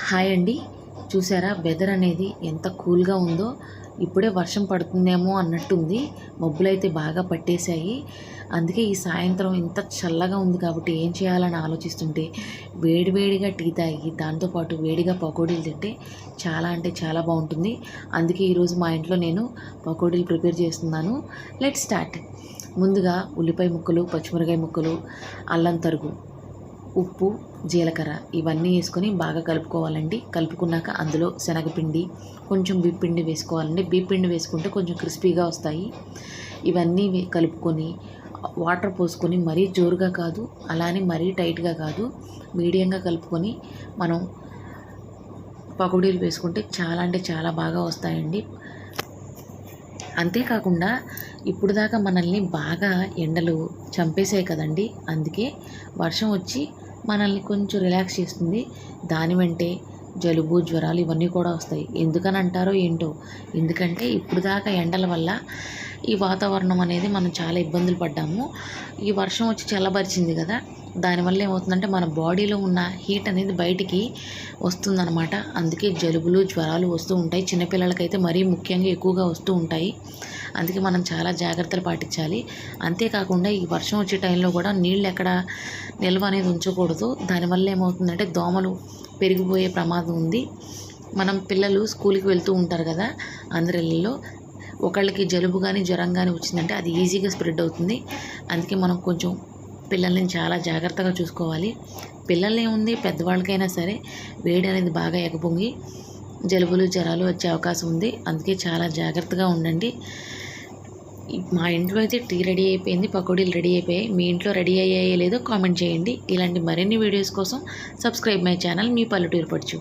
Hi అండి. చూసారా weather అనేది ఎంత కూల్గా ఉందో. ఇప్పుడే వర్షం పడుతుందేమో అన్నట్టుంది. మబ్బులైతే బాగా పట్టేశాయి. అందుకే ఈ సాయంత్రం ఇంత చల్లగా ఉంది కాబట్టి ఏం చేయాలని ఆలోచిస్తుంటే వేడివేడిగా టీ తాగి దాంతోపాటు వేడిగా పకోడీలు తింటే చాలా అంటే చాలా బాగుంటుంది. అందుకే ఈరోజు మా ఇంట్లో నేను పకోడీలు ప్రిపేర్ చేస్తున్నాను. Let's start. ముందుగా ఉల్లిపాయ ముక్కలు, పచ్చిమిరకాయ ముక్కలు, అల్లం తరుగు, ఉప్పు, జీలకర్ర ఇవన్నీ వేసుకొని బాగా కలుపుకోవాలండి. కలుపుకున్నాక అందులో శనగపిండి, కొంచెం బియ్యపిండి వేసుకోవాలండి. బియ్యపిండి వేసుకుంటే కొంచెం క్రిస్పీగా వస్తాయి. ఇవన్నీ కలుపుకొని వాటర్ పోసుకొని మరీ జోరుగా కాదు, అలానే మరీ టైట్గా కాదు, మీడియంగా కలుపుకొని మనం పకోడీలు వేసుకుంటే చాలా అంటే చాలా బాగా వస్తాయండి. అంతేకాకుండా ఇప్పుడు దాకా మనల్ని బాగా ఎండలు చంపేసాయి కదండి. అందుకే వర్షం వచ్చి మనల్ని కొంచెం రిలాక్స్ చేస్తుంది. దాని వెంటే జలుబు, జ్వరాలు ఇవన్నీ కూడా వస్తాయి. ఎందుకని అంటారో ఏంటో. ఎందుకంటే ఇప్పుడు దాకా ఎండల వల్ల ఈ వాతావరణం అనేది మనం చాలా ఇబ్బందులు పడ్డాము. ఈ వర్షం వచ్చి చల్లబరిచింది కదా, దానివల్ల ఏమవుతుందంటే మన బాడీలో ఉన్న హీట్ అనేది బయటికి వస్తుందన్నమాట. అందుకే జలుబులు, జ్వరాలు వస్తూ ఉంటాయి. చిన్నపిల్లలకైతే మరీ ముఖ్యంగా ఎక్కువగా వస్తూ ఉంటాయి. అందుకే మనం చాలా జాగ్రత్తలు పాటించాలి. అంతేకాకుండా ఈ వర్షం వచ్చే టైంలో కూడా నీళ్ళు ఎక్కడ నిల్వ అనేది ఉంచకూడదు. దానివల్ల ఏమవుతుందంటే దోమలు పెరిగిపోయే ప్రమాదం ఉంది. మనం పిల్లలు స్కూల్కి వెళ్తూ ఉంటారు కదా, అందరిలో ఒకళ్ళకి జలుబు కానీ జ్వరం కానీ వచ్చిందంటే అది ఈజీగా స్ప్రెడ్ అవుతుంది. అందుకే మనం కొంచెం పిల్లల్ని చాలా జాగ్రత్తగా చూసుకోవాలి. పిల్లల్ని ఏముంది, పెద్దవాళ్ళకైనా సరే వేడి అనేది బాగా ఎగపొంగి జలుబులు, జ్వరాలు వచ్చే అవకాశం ఉంది. అందుకే చాలా జాగ్రత్తగా ఉండండి. మా ఇంట్లో అయితే టీ రెడీ అయిపోయింది, పకోడీలు రెడీ అయిపోయాయి. మీ ఇంట్లో రెడీ అయ్యాయో లేదో కామెంట్ చేయండి. ఇలాంటి మరిన్ని వీడియోస్ కోసం సబ్స్క్రైబ్ మై ఛానల్ మీ పల్లెటూరు పడుచు.